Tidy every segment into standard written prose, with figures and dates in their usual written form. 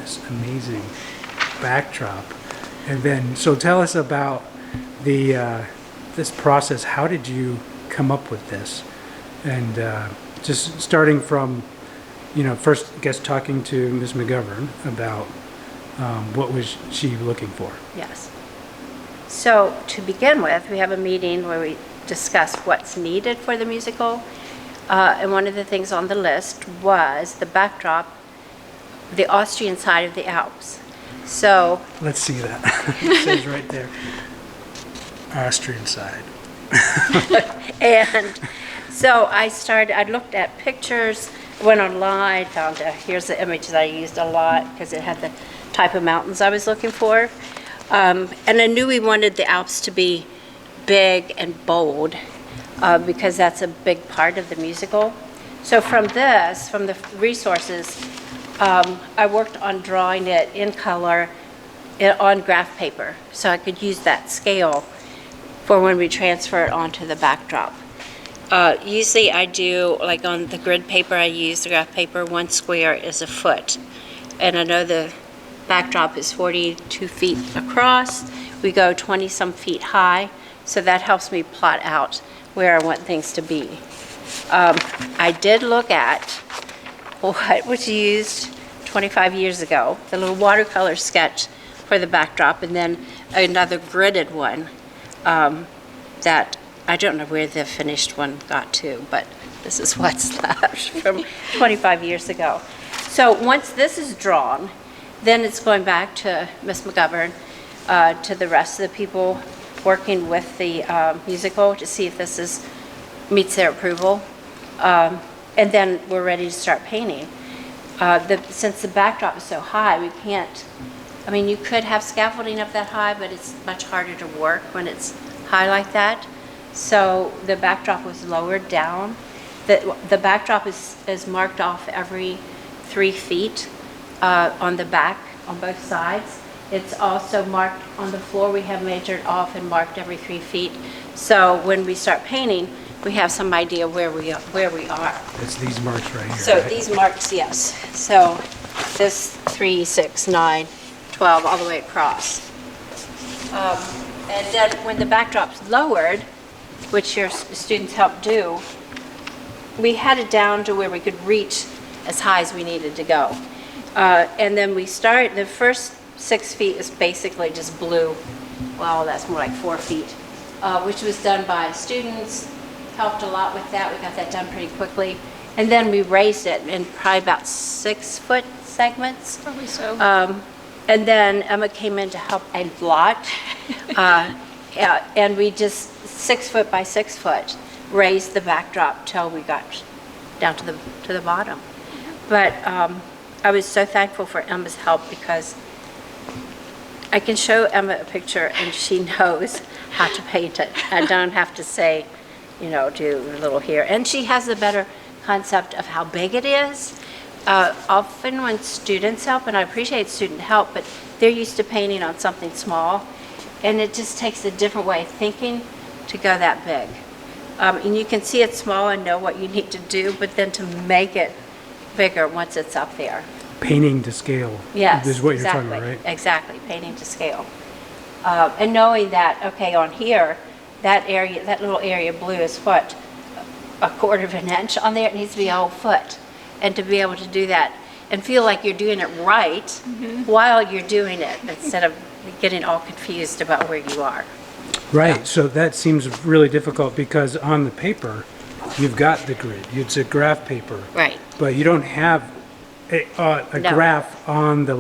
this amazing backdrop. And then, so tell us about the this process. How did you come up with this? And just starting from, first, I guess, talking to Ms. McGovern about what was she looking for? Yes. So to begin with, we have a meeting where we discuss what's needed for the musical. And one of the things on the list was the backdrop, the Austrian side of the Alps. So Let's see that. It says right there, Austrian side. And so I looked at pictures, went online, found here's the image that I used a lot because it had the type of mountains I was looking for. And I knew we wanted the Alps to be big and bold because that's a big part of the musical. So from the resources, I worked on drawing it in color on graph paper so I could use that scale for when we transfer it onto the backdrop. Usually I do, like on the grid paper, I use the graph paper, 1 square is a foot. And I know the backdrop is 42 feet across. We go 20-some feet high, so that helps me plot out where I want things to be. I did look at what was used 25 years ago, the little watercolor sketch for the backdrop, and then another gridded one that I don't know where the finished one got to, but this is what's left from 25 years ago. So once this is drawn, then it's going back to Ms. McGovern, to the rest of the people working with the musical to see if this meets their approval. And then we're ready to start painting. Since the backdrop is so high, we can't, you could have scaffolding up that high, but it's much harder to work when it's high like that. So the backdrop was lowered down. The backdrop is marked off every 3 feet on the back on both sides. It's also marked on the floor. We have measured off and marked every 3 feet. So when we start painting, we have some idea where we are. It's these marks right here. So right? these marks, yes. So this 3, 6, 9, 12, all the way across. And then when the backdrop's lowered, which your students helped do, we had it down to where we could reach as high as we needed to go. And then the first 6 feet is basically just blue. Well, that's more like 4 feet, which was done by students, helped a lot with that. We got that done pretty quickly. And then we raised it in probably about 6-foot segments. Probably so. And then Emma came in to help a lot. And we just 6 foot by 6 foot raised the backdrop till we got down to the bottom. But I was so thankful for Emma's help because I can show Emma a picture and she knows how to paint it. I don't have to say, do a little here. And she has a better concept of how big it is. Often when students help, and I appreciate student help, but they're used to painting on something small, and it just takes a different way of thinking to go that big. And you can see it small and know what you need to do, but then to make it bigger once it's up there. Painting to scale. Yes, is what exactly, you're talking about, right? Exactly, painting to scale. And knowing that, okay, on here, that little area blue is what, 1/4 of an inch on there, it needs to be a whole foot. And to be able to do that and feel like you're doing it right while you're doing it instead of getting all confused about where you are. Right, Yeah. so that seems really difficult because on the paper, you've got the grid. It's a graph paper. Right. But you don't have a No. graph on the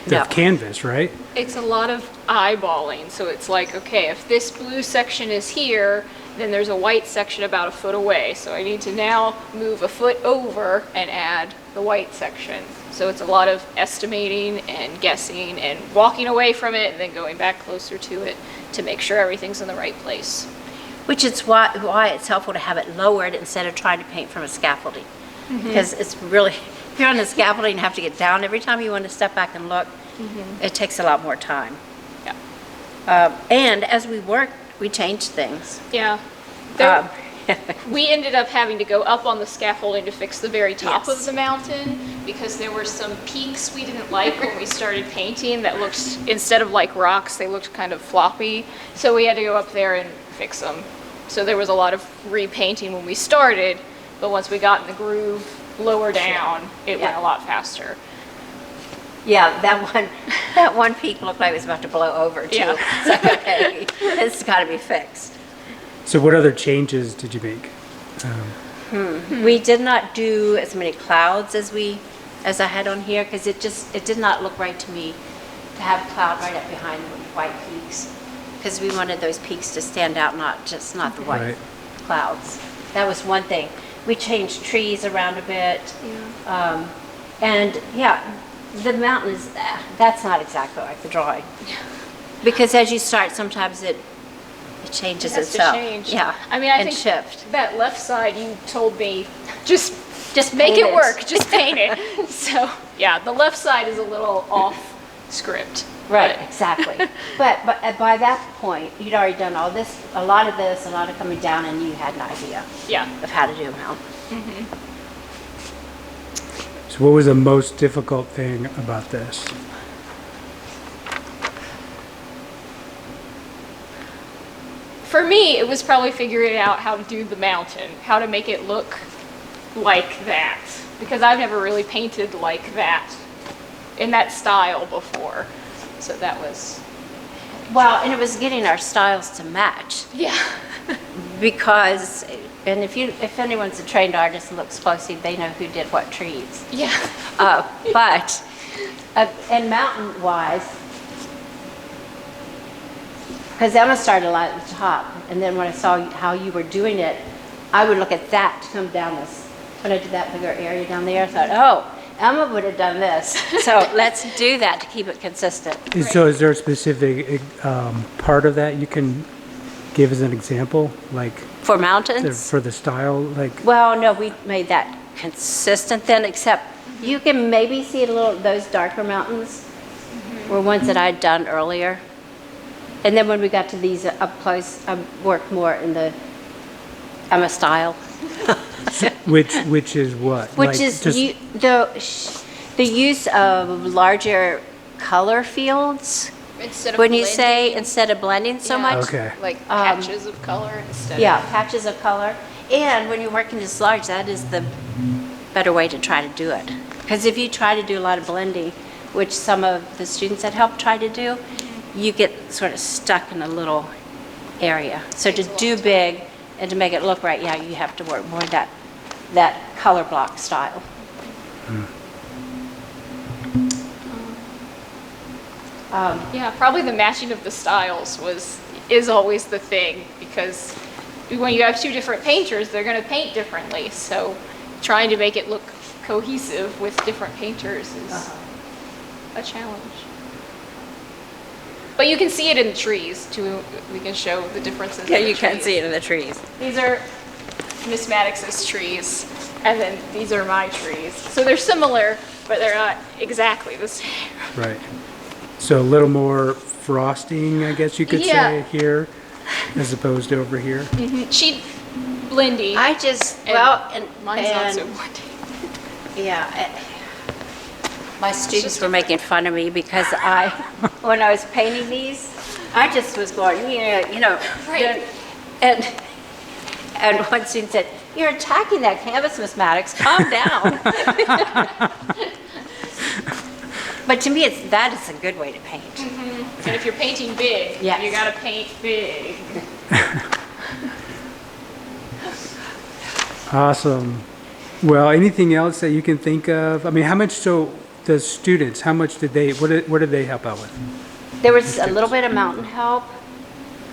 No. canvas, right? It's a lot of eyeballing. So it's like, okay, if this blue section is here, then there's a white section about 1 foot away. So I need to now move 1 foot over and add the white section. So it's a lot of estimating and guessing and walking away from it and then going back closer to it to make sure everything's in the right place. Which is why it's helpful to have it lowered instead of trying to paint from a scaffolding. Because it's really, if you're on the scaffolding and have to get down every time you want to step back and look, it takes a lot more time. Yeah. And as we worked, we changed things. Yeah. We ended up having to go up on the scaffolding to fix the very top Yes. of the mountain because there were some peaks we didn't like when we started painting that looked, instead of like rocks, they looked kind of floppy. So we had to go up there and fix them. So there was a lot of repainting when we started, but once we got in the groove lower down, it went Yeah. a lot faster. Yeah, that one peak looked like it was about to blow over too. Yeah. It's like, okay, this has got to be fixed. So what other changes did you make? We did not do as many clouds as I had on here because it did not look right to me to have a cloud right up behind the white peaks because we wanted those peaks to stand out, not the white Right. clouds. That was one thing. We changed trees around a bit. And yeah, the mountain is, that's not exactly like the drawing. Because as you start, sometimes it changes It has itself. to change. Yeah. I mean, I and think shift. that left side, you told me, just make paint it it. work, just paint it. So, yeah, the left side is a little off script. Right, but- exactly. But by that point, you'd already done all this, a lot of this, a lot of coming down, and you had an idea Yeah. of how to do a mountain. So what was the most difficult thing about this? For me, it was probably figuring out how to do the mountain, how to make it look like that. Because I've never really painted like that, in that style before. So that was, Well, and it was getting our styles to match yeah. because, and if anyone's a trained artist and looks closely, they know who did what trees. Yeah. But and mountain-wise, because Emma started a lot at the top, and then when I saw how you were doing it, I would look at that to come down this. When I did that bigger area down there, I thought, oh, Emma would have done this. So let's do that to keep it consistent. So is there a specific part of that you can give as an example, like For mountains? for the style, like? Well, no, we made that consistent then, except you can maybe see a little, those darker mountains were ones that I'd done earlier. And then when we got to these up close, I worked more in the Emma style. Which is what? Which Like, is just- the use of larger color fields, Instead of when you blending, say, instead of blending so yeah, much. Okay. like patches of color instead Yeah, of. patches of color. And when you're working this large, that is the better way to try to do it. Because if you try to do a lot of blending, which some of the students that help try to do, you get sort of stuck in a little area. So to Takes a long do time. big and to make it look right, yeah, you have to work more that color block style. Yeah, probably the matching of the styles is always the thing because when you have two different painters, they're going to paint differently. So trying to make it look cohesive with different painters is a challenge. But you can see it in the trees too. We can show the differences. Yeah, in the you can trees. see it in the trees. These are Miss Maddox's trees, and then these are my trees. So they're similar, but they're not exactly the same. Right. So a little more frosting, I guess you could Yeah. say here, as opposed to over here. She blendy. I just, and well, and mine's not and- so blendy. Yeah. My students just were making fun of me because when I was painting these, I just was going, Right. and one student said, "You're attacking that canvas, Miss Maddox. Calm down." But to me, that is a good way to paint. And if you're painting big, Yes. you gotta paint big. Awesome. Well, anything else that you can think of? I mean, how much, so the students, how much did they, what did they help out with? There was a little bit of mountain help.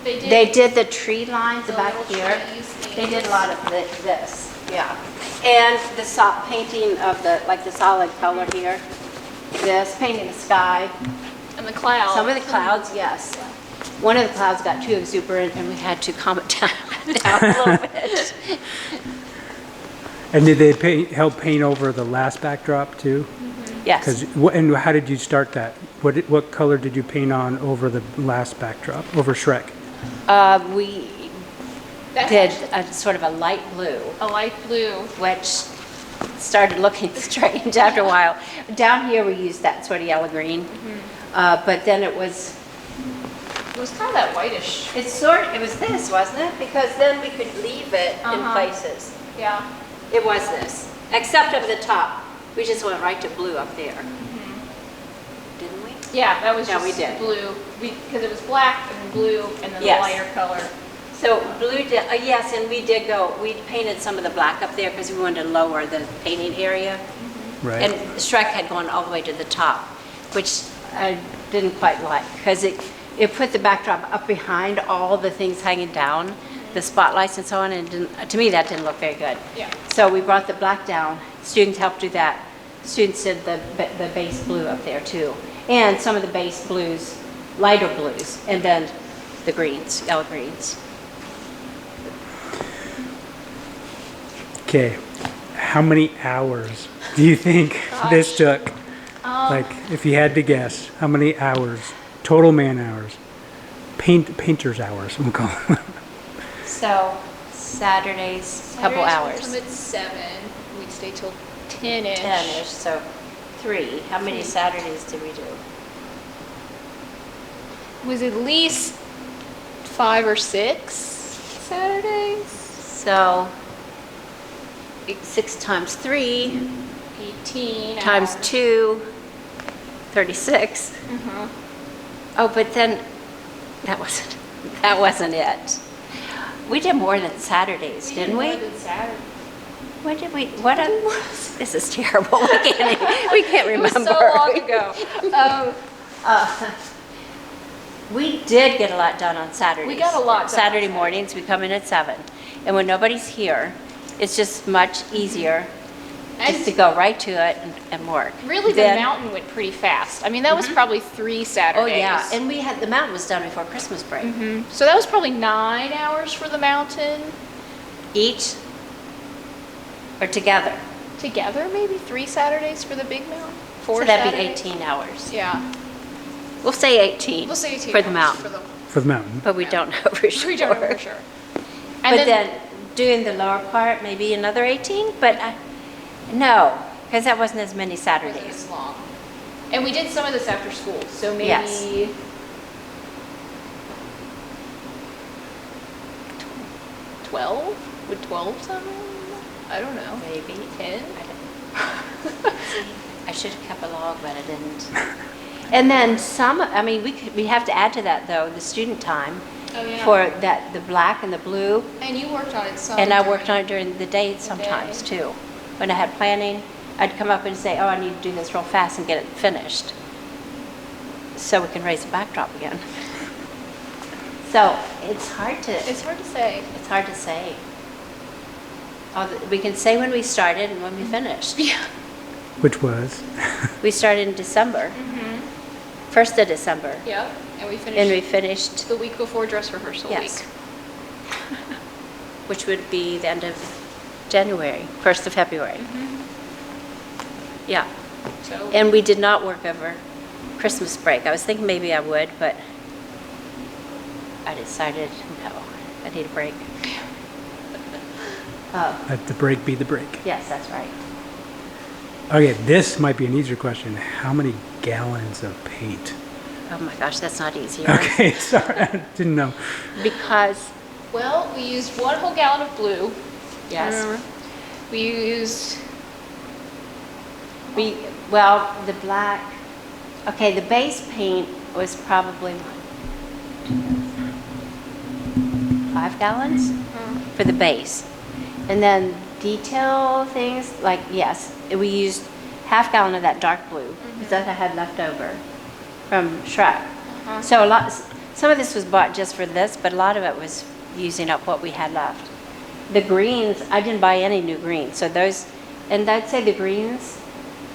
They did the tree lines The back little here. trees, They did a lot of this, yeah. And the painting of the solid color here. This, painting the sky. And the clouds. Some of the clouds, yes. One of the clouds got too exuberant and we had to calm it down a little bit. And did they help paint over the last backdrop too? Yes. And how did you start that? What color did you paint on over the last backdrop, over Shrek? That's did actually a sort of a light blue, a light blue. which started looking strange after a while. Down here, we used that sort of yellow-green, but then it was, It was kind of that whitish. it was this, wasn't it? Because then we could leave it in places. Yeah. It was this, except up the top. We just went right to blue up there. Didn't we? Yeah, that was Yeah, just we did. blue. Because it was black and then blue and then Yes. the lighter color. So blue did, yes, and we painted some of the black up there because we wanted to lower the painting area. Right. And Shrek had gone all the way to the top, which I didn't quite like because it put the backdrop up behind all the things hanging down, the spotlights and so on, and to me that didn't look very good. Yeah. So we brought the black down. Students helped do that. Students did the base blue up there too, and some of the base blues, lighter blues, and then the greens, yellow greens. Okay, how many hours do you think this took? Like, if you had to guess, how many hours, total man hours, painter's hours, we'll call them. So Saturdays, couple hours. Saturdays would come at 7. We'd stay till 10-ish. 10-ish, so 3. How many Saturdays did we do? Was at least 5 or 6 Saturdays. So 6 times 3 18 times hours. 2, 36. Oh, but then that wasn't it. We did more than Saturdays, didn't we? More than Saturday. What did we? This is terrible. We can't It remember. was so long ago. We did get a lot done on Saturdays. We got a lot done on Saturday Saturdays. mornings, we come in at 7. And when nobody's here, it's just much easier just to go right to it and work. Really, Then- the mountain went pretty fast. I mean, that was probably 3 Oh, Saturdays. yeah. And the mountain was done before Christmas break. So that was probably 9 hours for the mountain. Each or together. Together, maybe 3 Saturdays for the big mountain. 4 So that'd be Saturdays? 18 hours. Yeah. We'll say 18. We'll say 18 for the hours mountain. For the mountain. But we don't know for sure. We don't know for sure. And But then doing the lower part, maybe another 18, but no, because that wasn't as many it wasn't Saturdays. as long. And we did some of this after school, so maybe Yes. 12? Would 12 sound right? I don't know. Maybe. 10? I should have kept a log, but I didn't. And then we have to add to that though, the student time Oh, yeah. for the black and the blue. And you worked on it some. And I worked on it during the day sometimes too. When I had planning, I'd come up and say, oh, I need to do this real fast and get it finished. So we can raise the backdrop again. So it's hard to It's hard to say. say. We can say when we started and when we finished. Yeah. Which was? We started in December, 1st of December, Yep. And we finished and we finished, the week before dress rehearsal yes, week. which would be the end of January, 1st of February. Yeah, So and we did not work over Christmas break. I was thinking maybe I would, but I decided, no, I need a break. Let the break be the break. Yes, that's right. Okay, this might be an easier question. How many gallons of paint? Oh my gosh, that's not easy. Okay, sorry, I didn't know. Because, well, we used 1 whole gallon of blue. yes, Remember? We used the black, okay, the base paint was probably 5 gallons for the base. And then detail things, like, yes, we used half gallon of that dark blue, because that I had left over from Shrek. So some of this was bought just for this, but a lot of it was using up what we had left. The greens, I didn't buy any new greens, so those, and I'd say the greens,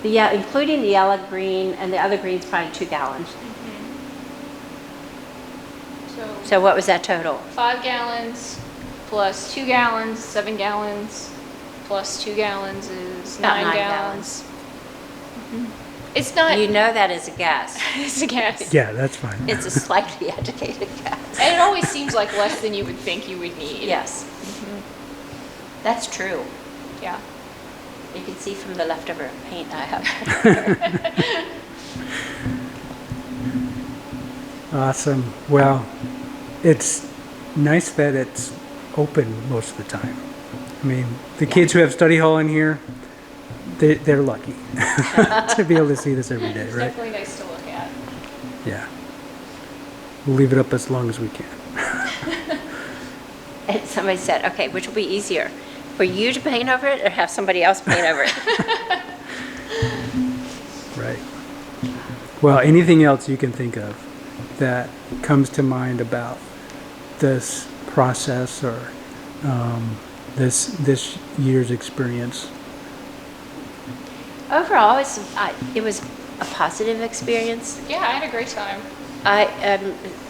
including the yellow green and the other greens, probably 2 gallons. So what was that total? 5 gallons plus 2 gallons, 7 gallons plus 2 gallons is About 9 9 gallons. It's not, You know that as a guess. it's a guess. Yeah, that's fine. It's a slightly educated guess. And it always seems like less than you would think you would need. Yes. That's true. Yeah. You can see from the leftover paint I have. Awesome. Well, it's nice that it's open most of the time. I mean, the kids who have study hall in here, they're lucky to be able to see this every day, It's right? definitely nice to look at. Yeah. We'll leave it up as long as we can. And somebody said, okay, which will be easier? For you to paint over it or have somebody else paint over it? Right. Well, anything else you can think of that comes to mind about this process or this year's experience? Overall, it was a positive experience. Yeah, I had a great time.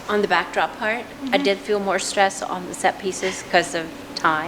On the backdrop part, I did feel more stress on the set pieces because of time.